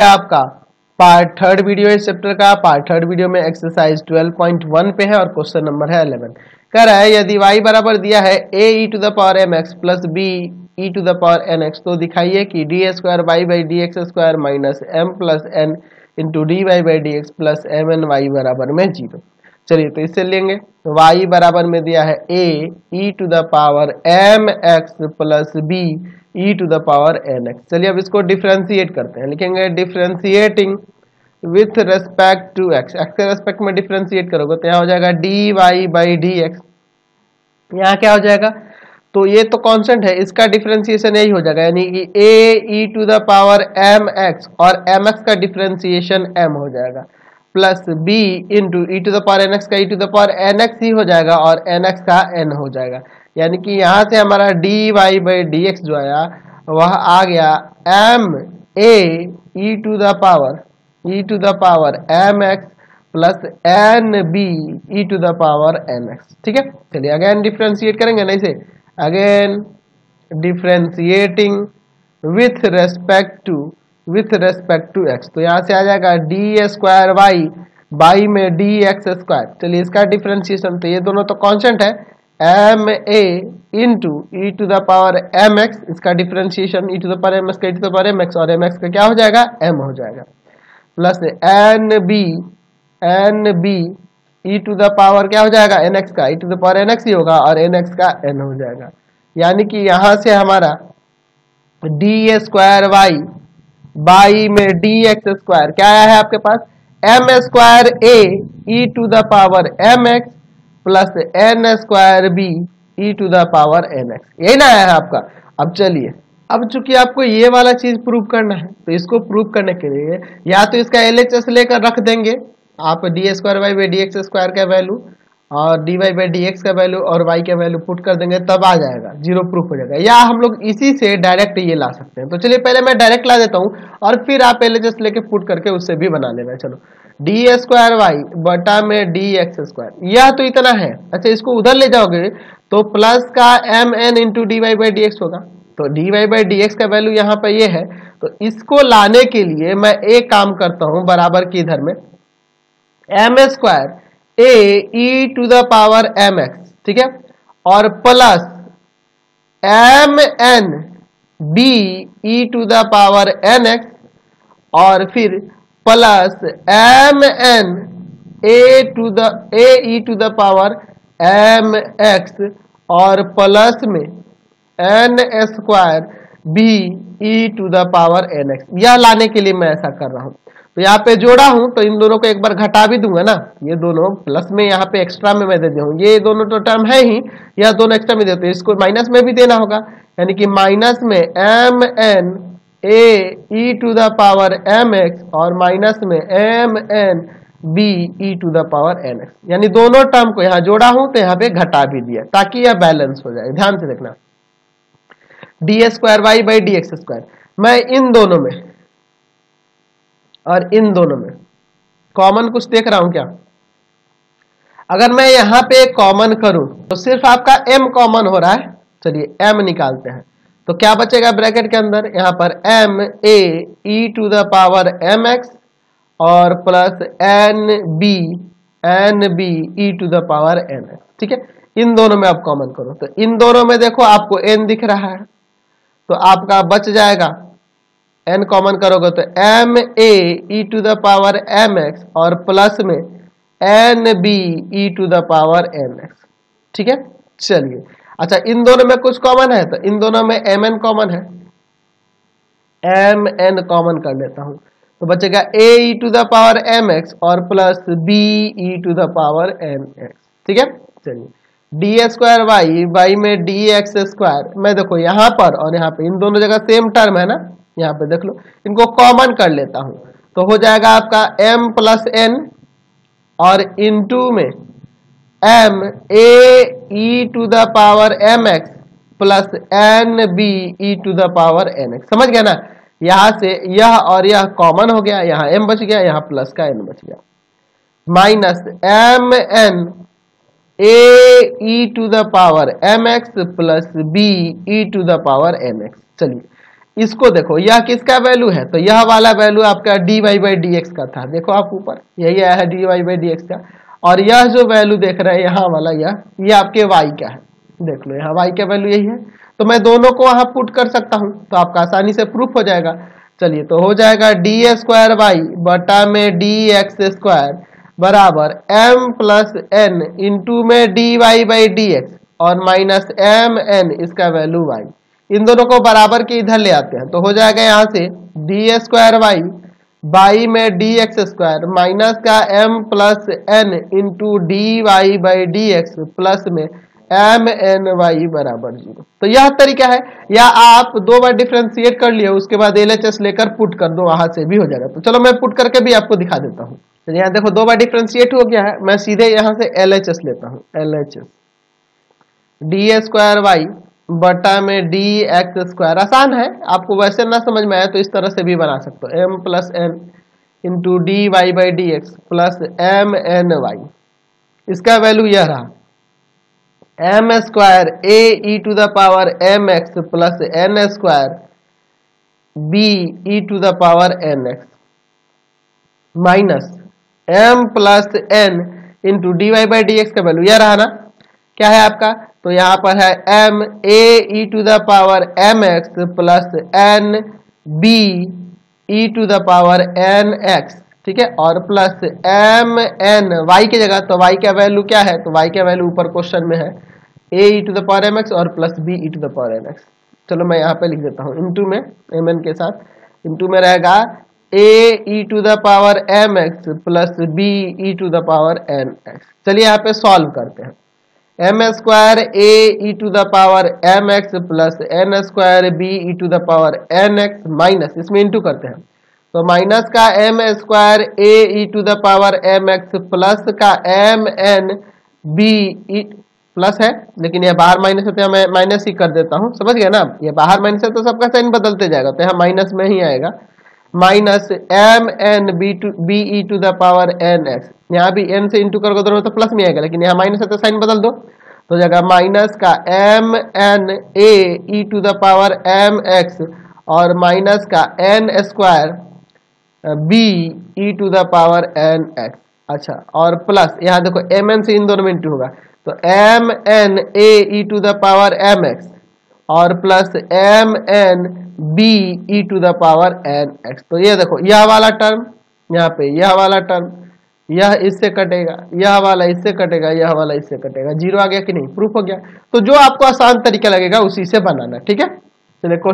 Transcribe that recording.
आपका part third video इस chapter का। पार्ट थर्ड वीडियो में एक्सरसाइज 12.1 पे है और क्वेश्चन नंबर है 11। कह रहा है यदि y बराबर दिया है a e to the power mx plus b e to the power nx, तो दिखाइए कि d square Y by d x square minus m plus n into d y by d x plus M n y बराबर में 0। चलिए तो इससे लेंगे, y बराबर में दिया है a e to the power M x plus b e to the power N x. चलिए अब इसको डिफ्रेंशिएट करते हैं, लिखेंगे differentiating with respect to x. X के रेस्पेक्ट में डिफ्रेंशिएट करोगे तो यहाँ हो जाएगा d y by d x. यहाँ क्या हो जाएगा, तो ये तो कांस्टेंट है, इसका डिफ्रेंशिएशन यही हो जाएगा, यानी कि a e to the power M x और एम एक्स का डिफ्रेंशिएशन m हो जाएगा plus b into E to the power N X का E to the power N X ही हो जाएगा और एन एक्स का n हो जाएगा। यानी कि यहाँ से हमारा d y by d x जो आया वह आ गया m a E to the power M x plus N B E to the power N x. ठीक है, चलिए अगेन डिफ्रेंशिएट करेंगे ना इसे, again differentiating with respect to x, तो यहाँ से आ जाएगा डी स्क्वायर वाई बाई में डी एक्स स्क्वायर। चलिए इसका डिफ्रेंशिएशन, तो ये दोनों तो कांस्टेंट है, m a into E to the power M X, इसका differentiation E to the power M X का E to the power M x और एम एक्स का क्या हो जाएगा एम हो जाएगा plus N B E to the power क्या हो जाएगा एन एक्स का E to the power N X ही होगा और एन एक्स का एन हो जाएगा। यानी कि यहां से हमारा डी स्क्वायर वाई बाई में डी एक्स स्क्वायर क्या आया है आपके पास, M square A E to the power M x plus N square B E to the power N X, यही ना आया है आपका। अब चलिए, अब चूंकि आपको ये वाला चीज प्रूव करना है तो इसको प्रूव करने के लिए या तो इसका एलएचएस लेकर रख देंगे आप, d square Y by d x square का वैल्यू और d y by d x का वैल्यू और वाई का वैल्यू पुट कर देंगे, तब आ जाएगा, जीरो प्रूफ हो जाएगा। या हम लोग इसी से डायरेक्ट ये ला सकते हैं, तो चलिए पहले मैं डायरेक्ट ला देता हूँ और फिर आप एलएचएस लेके पुट करके उससे भी बना लेना। चलो, डी स्क्वायर वाई बटा में डी एक्स स्क्वायर, यह तो इतना है। अच्छा, इसको उधर ले जाओगे तो प्लस का M n into d y by d x होगा, तो d y by d x का वैल्यू यहाँ पर ये है। तो इसको लाने के लिए मैं एक काम करता हूं, बराबर की इधर में m square A E to the power M x, ठीक है, और plus M N B E to the power N x और फिर plus M N A E to the power M x और प्लस में n square B E to the power N x. यह लाने के लिए मैं ऐसा कर रहा हूं, तो यहाँ पे जोड़ा हूं तो इन दोनों को एक बार घटा भी दूंगा ना, ये दोनों प्लस में यहाँ पे एक्स्ट्रा में मैं दे दूँ, ये दोनों तो टर्म है ही, यह दोनों एक्स्ट्रा में देते, इसको माइनस में भी देना होगा, यानी कि माइनस में m N A E to the power M x और माइनस में m N B E to the power N x, यानी दोनों टर्म को यहाँ जोड़ा हूं तो यहाँ पे घटा भी दिया ताकि यह बैलेंस हो जाए। ध्यान से देखना, d square Y by d x square, मैं इन दोनों में और इन दोनों में कॉमन कुछ देख रहा हूं क्या, अगर मैं यहां पे कॉमन करूं तो सिर्फ आपका m कॉमन हो रहा है। चलिए m निकालते हैं, तो क्या बचेगा ब्रैकेट के अंदर, यहां पर m a e to the power m x और plus n b e to the power n x। ठीक है, इन दोनों में आप कॉमन करो तो इन दोनों में देखो आपको n दिख रहा है, तो आपका बच जाएगा, n कॉमन करोगे तो m a e to the power m x और प्लस में n b e to the power n x। ठीक है, चलिए अच्छा, इन दोनों में कुछ कॉमन है तो इन दोनों में m n कॉमन है, m n कॉमन कर लेता हूं तो बचेगा a e to the power m x और plus b e to the power n x। ठीक है, चलिए डी स्क्वायर वाई बाई में डी एक्स स्क्वायर, मैं देखो यहाँ पर और यहाँ पे इन दोनों जगह सेम टर्म है ना, यहाँ पे देख लो, इनको कॉमन कर लेता हूं तो हो जाएगा आपका m प्लस n और इनटू में m a e to the power m x plus n b e to the power n x। समझ गया ना, यहां से यह और यह कॉमन हो गया, यहाँ m बच गया, यहाँ प्लस का n बच गया, minus m n a e to the power m x plus b e to the power n x। चलिए इसको देखो, यह किसका वैल्यू है, तो यह वाला वैल्यू आपका dy बाई डी एक्स का था। देखो आप ऊपर यही आया है dy बाई डी एक्स का, और यह जो वैल्यू देख रहे हैं यहाँ वाला, यह आपके y का है। देख लो यहाँ y का वैल्यू यही है, तो मैं दोनों को वहां पुट कर सकता हूं, तो आपका आसानी से प्रूफ हो जाएगा। चलिए, तो हो जाएगा डी स्क्वायर वाई बटा में डी एक्स स्क्वायर बराबर m प्लस एन इंटू में d y by d x और माइनस एम एन इसका वैल्यू y। इन दोनों को बराबर के इधर ले आते हैं, तो हो जाएगा यहाँ से डी स्क्वायर वाई बाई में डी एक्स स्क्वायर माइनस का m plus n into d y by d x plus में एम एन वाई बराबर 0। तो यह तरीका है, या आप दो बार डिफ्रेंशिएट कर लिए उसके बाद LHS लेकर पुट कर दो, वहां से भी हो जाएगा। तो चलो मैं पुट करके भी आपको दिखा देता हूँ। तो यहाँ देखो दो बार डिफ्रेंशिएट हो गया है, मैं सीधे यहाँ से LHS लेता हूँ। LHS डी स्क्वायर वाई बटा में डी एक्स स्क्वायर, आसान है, आपको वैसे ना समझ में आया तो इस तरह से भी बना सकते हो, m plus n into d y by d x plus M n y. इसका वैल्यू यह रहा m square A E to the power M x plus N square B E to the power N x minus m plus n into d y by d x का value यह रहा ना, क्या है आपका, तो यहाँ पर है m a E to the power M x plus N B E to the power N x, ठीक है, और प्लस एम एन वाई की जगह, तो वाई का वैल्यू क्या है, तो वाई का वैल्यू ऊपर क्वेश्चन में है A E to the power M x और plus B E to the power N X. चलो मैं यहाँ पे लिख देता हूँ इंटू में एम एन के साथ, इंटू में रहेगा A E to the power M x plus B E to the power N x. चलिए यहाँ पे सॉल्व करते हैं, M square A E to the power M x plus N square B E to the power N x minus, इसमें into करते हैं, तो minus का M square A E to the power M x plus का M N B E plus है, लेकिन यह बाहर माइनस है तो मैं माइनस ही कर देता हूं, समझ गया ना, ये बाहर माइनस है तो सबका साइन बदलते जाएगा, तो यहाँ माइनस में ही आएगा, minus m N B E to the power N x, यहाँ भी एन से इंटू करोगे दोनों तो प्लस में आएगा, लेकिन यहाँ माइनस है तो साइन बदल दो, तो जगह माइनस का M N A E to the power M x और माइनस का n square B E to the power N x. अच्छा, और प्लस यहाँ देखो एम एन से इन दोनों में इंटू होगा, तो M N A E to the power M x और plus M N B E to the power N X. तो ये देखो यह वाला टर्म यहाँ पे, यह वाला टर्म, यह इससे कटेगा, यह वाला इससे कटेगा, यह वाला इससे कटेगा, जीरो आ गया कि नहीं, प्रूफ हो गया। तो जो आपको आसान तरीका लगेगा उसी से बनाना, ठीक है। चलिए क्वेश्चन